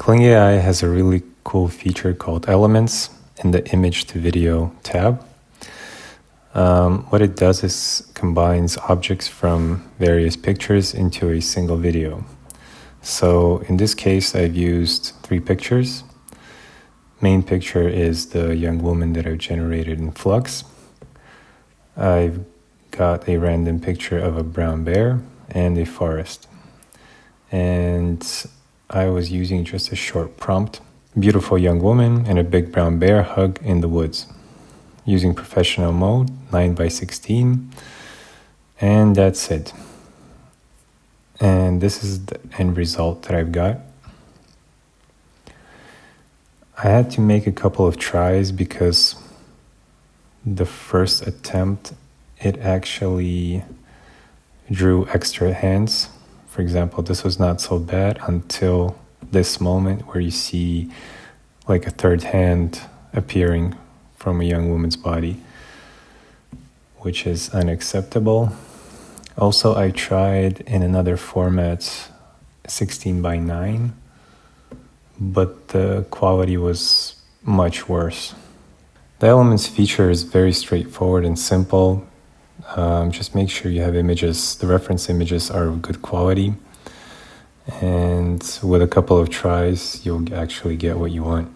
KlingAi has a really cool feature called Elements in the Image to Video tab. What it does is combines objects from various pictures into a single video. So in this case, I've used 3 pictures. Main picture is the young woman that I've generated in Flux. I've got a random picture of a brown bear and a forest. And I was using just a short prompt. Beautiful young woman and a big brown bear hug in the woods. Using professional mode, 9:16. And that's it. And this is the end result that I've got. I had to make a couple of tries because the first attempt, it actually drew extra hands. For example, this was not so bad until this moment where you see like a third hand appearing from a young woman's body, which is unacceptable. Also, I tried in another format, 16:9, but the quality was much worse. The Elements feature is very straightforward and simple. Just make sure you have images, the reference images are of good quality, and with a couple of tries, you'll actually get what you want.